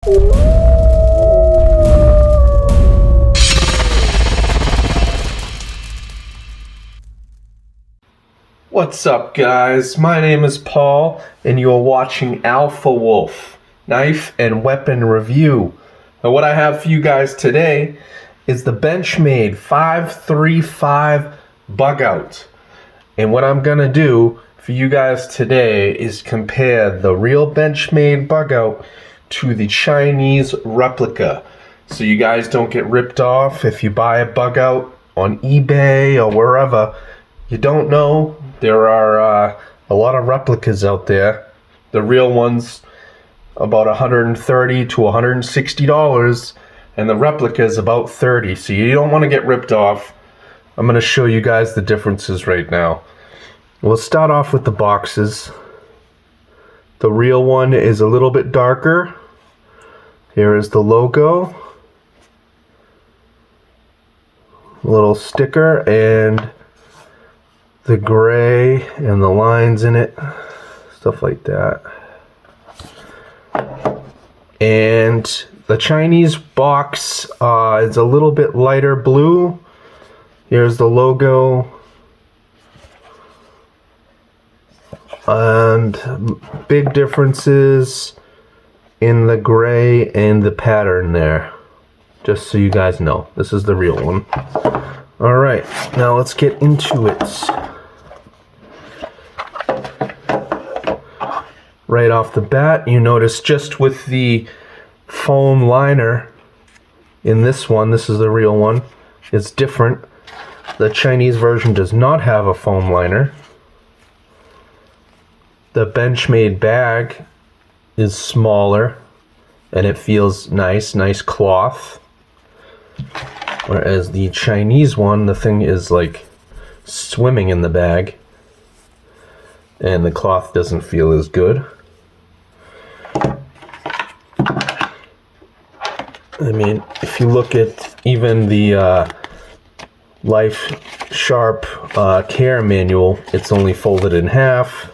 What's up, guys? My name is Paul, and you're watching Alpha Wolf Knife and Weapon Review. And what I have for you guys today is the Benchmade 535 Bugout. And what I'm gonna do for you guys today is compare the real Benchmade Bugout to the Chinese replica, so you guys don't get ripped off if you buy a Bugout on eBay or wherever. You don't know. There are a lot of replicas out there. The real ones about $130 to $160, and the replica is about $30. So you don't want to get ripped off. I'm going to show you guys the differences right now. We'll start off with the boxes. The real one is a little bit darker. Here is the logo, a little sticker, and the gray and the lines in it, stuff like that. And the Chinese box is a little bit lighter blue. Here's the logo. And big differences in the gray and the pattern there. Just so you guys know, this is the real one. Alright, now let's get into it. Right off the bat, you notice just with the foam liner in this one, this is the real one, it's different. The Chinese version does not have a foam liner. The Benchmade bag is smaller and it feels nice cloth. Whereas the Chinese one, the thing is like swimming in the bag and the cloth doesn't feel as good. I mean, if you look at even the Life Sharp care manual, it's only folded in half.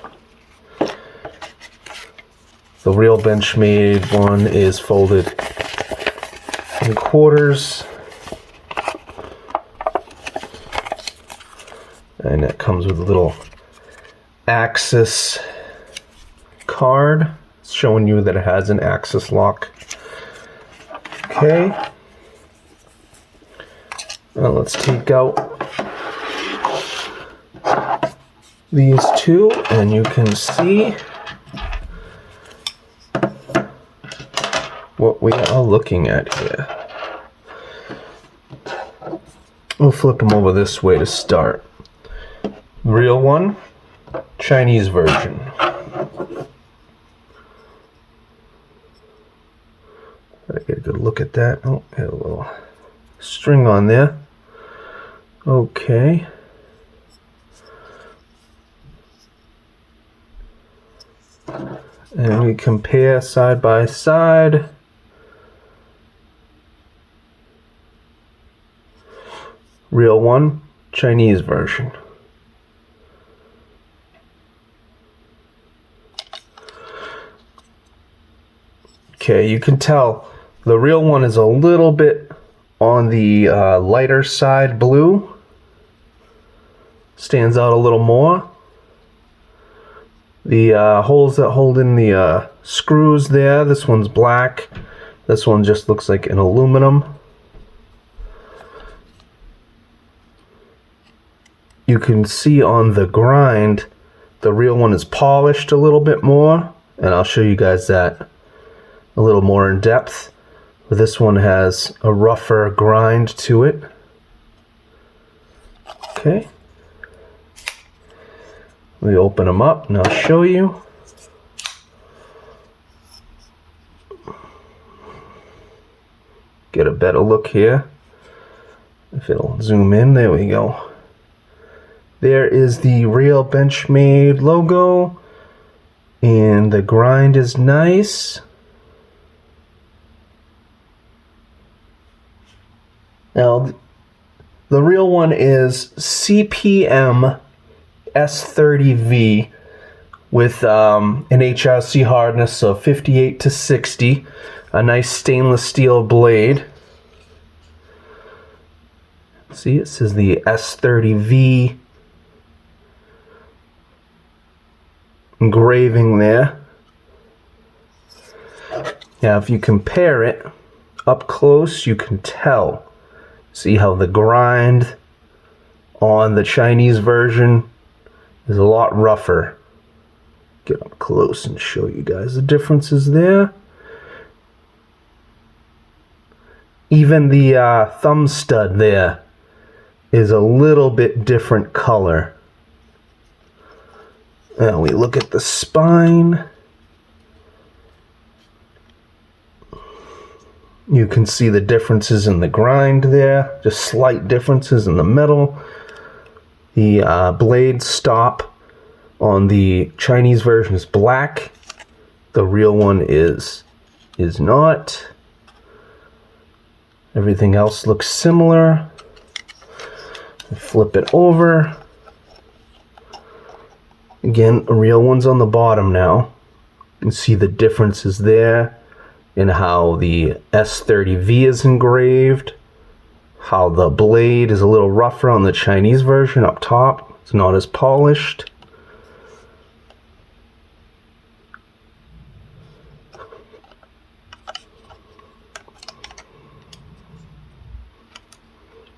The real Benchmade one is folded in quarters. And it comes with a little Axis card showing you that it has an Axis lock. Okay. Now let's take out these two and you can see what we are looking at here. We'll flip them over this way to start. Real one, Chinese version. Gotta get a good look at that. Oh, got a little string on there. Okay. And we compare side by side. Real one, Chinese version. Okay, you can tell the real one is a little bit on the lighter side blue. Stands out a little more. The holes that hold in the screws there, this one's black. This one just looks like an aluminum. You can see on the grind, the real one is polished a little bit more, and I'll show you guys that a little more in depth. This one has a rougher grind to it. Okay. We open them up and I'll show you. Get a better look here. If it'll zoom in, there we go. There is the real Benchmade logo, and the grind is nice. Now, the real one is CPM S30V with an HRC hardness of 58 to 60, a nice stainless steel blade. See, it says the S30V engraving there. Now if you compare it up close, you can tell. See how the grind on the Chinese version is a lot rougher. Get up close and show you guys the differences there. Even the thumb stud there is a little bit different color. Now we look at the spine. You can see the differences in the grind there, just slight differences in the metal. The blade stop on the Chinese version is black. The real one is not. Everything else looks similar. Flip it over. Again, a real one's on the bottom now. You can see the differences there in how the S30V is engraved, how the blade is a little rougher on the Chinese version up top. It's not as polished.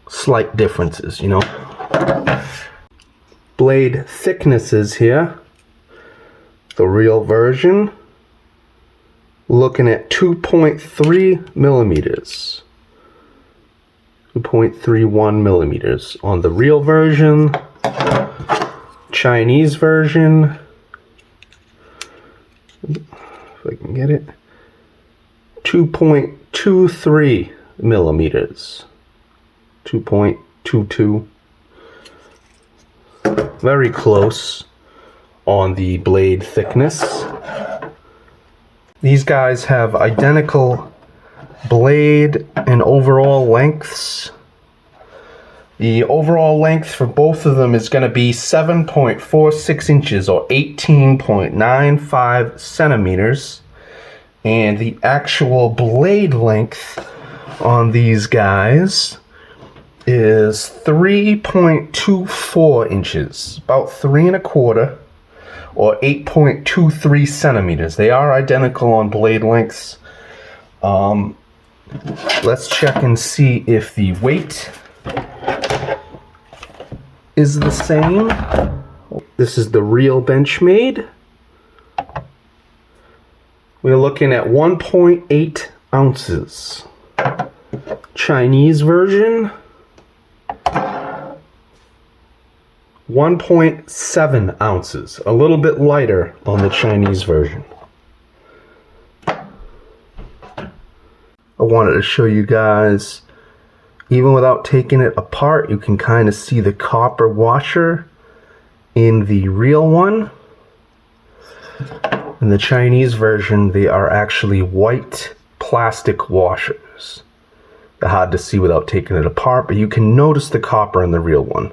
Slight differences, you know. Blade thicknesses here. The real version, looking at 2.3 millimeters. 2.31 millimeters on the real version. Chinese version, if I can get it, 2.23 millimeters. 2.22. Very close on the blade thickness. These guys have identical blade and overall lengths. The overall length for both of them is going to be 7.46 inches or 18.95 centimeters. And the actual blade length on these guys is 3.24 inches, about 3 1/4 or 8.23 centimeters. They are identical on blade lengths. Let's check and see if the weight is the same. This is the real Benchmade. We're looking at 1.8 ounces. Chinese version, 1.7 ounces, a little bit lighter on the Chinese version. I wanted to show you guys, even without taking it apart, you can kind of see the copper washer in the real one. In the Chinese version, they are actually white plastic washers. They're hard to see without taking it apart, but you can notice the copper in the real one.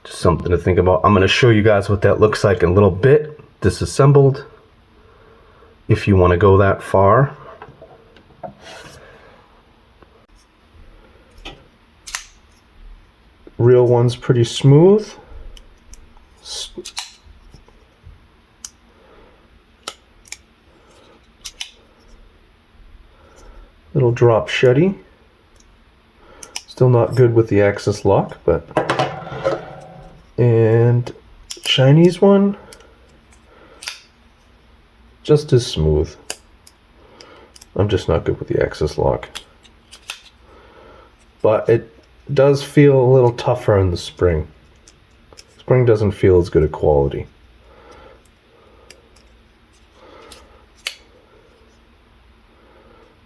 Just something to think about. I'm going to show you guys what that looks like in a little bit, disassembled, if you want to go that far. Real one's pretty smooth. Little drop shutty. Still not good with the access lock, but... And Chinese one, just as smooth. I'm just not good with the access lock. But it does feel a little tougher in the spring. Spring doesn't feel as good a quality.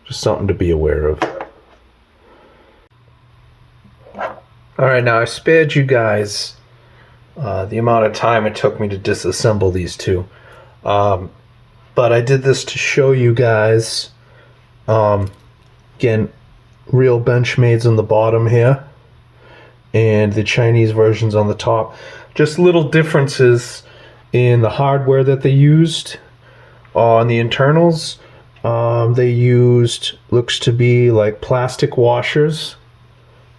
Just something to be aware of. Alright, now I spared you guys the amount of time it took me to disassemble these two. But I did this to show you guys, again, real Benchmades on the bottom here, and the Chinese versions on the top. Just little differences in the hardware that they used on the internals. They used, looks to be like plastic washers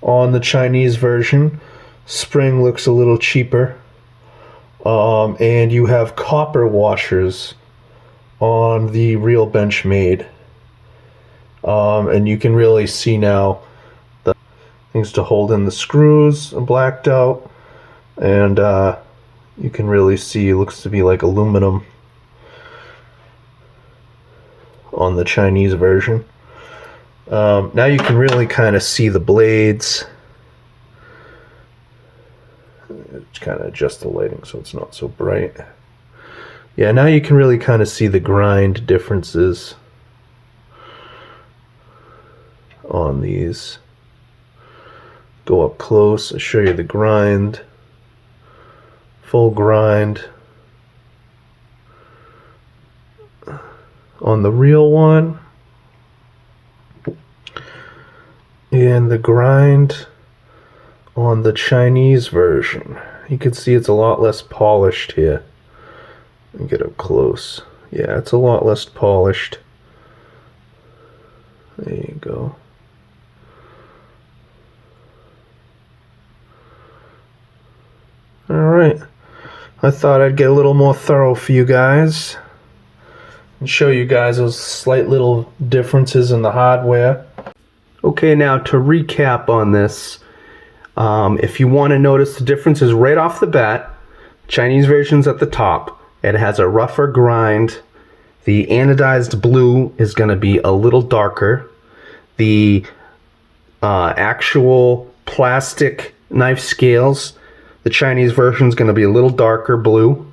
on the Chinese version. Spring looks a little cheaper. And you have copper washers on the real Benchmade. And you can really see now the things to hold in the screws are blacked out. And you can really see it looks to be like aluminum on the Chinese version. Now you can really kind of see the blades. Just kind of adjust the lighting so it's not so bright. Yeah, now you can really kind of see the grind differences on these. Go up close, I'll show you the grind. Full grind on the real one, and the grind on the Chinese version. You can see it's a lot less polished here. Let me get up close. Yeah, it's a lot less polished. There you go. Alright, I thought I'd get a little more thorough for you guys and show you guys those slight little differences in the hardware. Okay, now to recap on this, if you want to notice the differences right off the bat, Chinese version's at the top. It has a rougher grind. The anodized blue is going to be a little darker. The actual plastic knife scales, the Chinese version is going to be a little darker blue.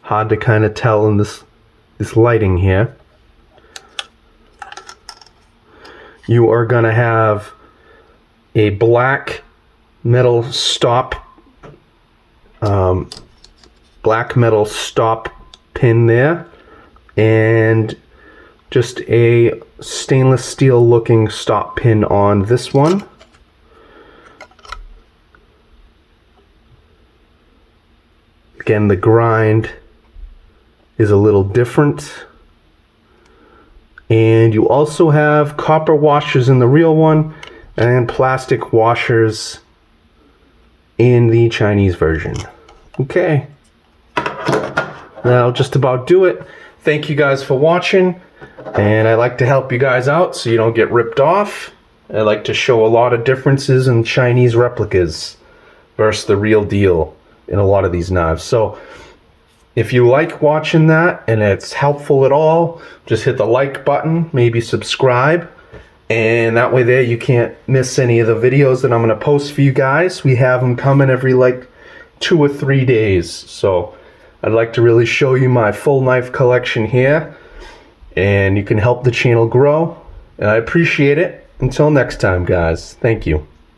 Hard to kind of tell in this lighting here. You are going to have a black metal stop pin there, and just a stainless steel looking stop pin on this one. Again, the grind is a little different. And you also have copper washers in the real one and plastic washers in the Chinese version. Okay. That'll just about do it. Thank you guys for watching. And I like to help you guys out so you don't get ripped off. I like to show a lot of differences in Chinese replicas versus the real deal in a lot of these knives. So if you like watching that and it's helpful at all, just hit the like button, maybe subscribe, and that way there you can't miss any of the videos that I'm going to post for you guys. We have them coming every like 2 or 3 days. So I'd like to really show you my full knife collection here, and you can help the channel grow, and I appreciate it. Until next time, guys, thank you.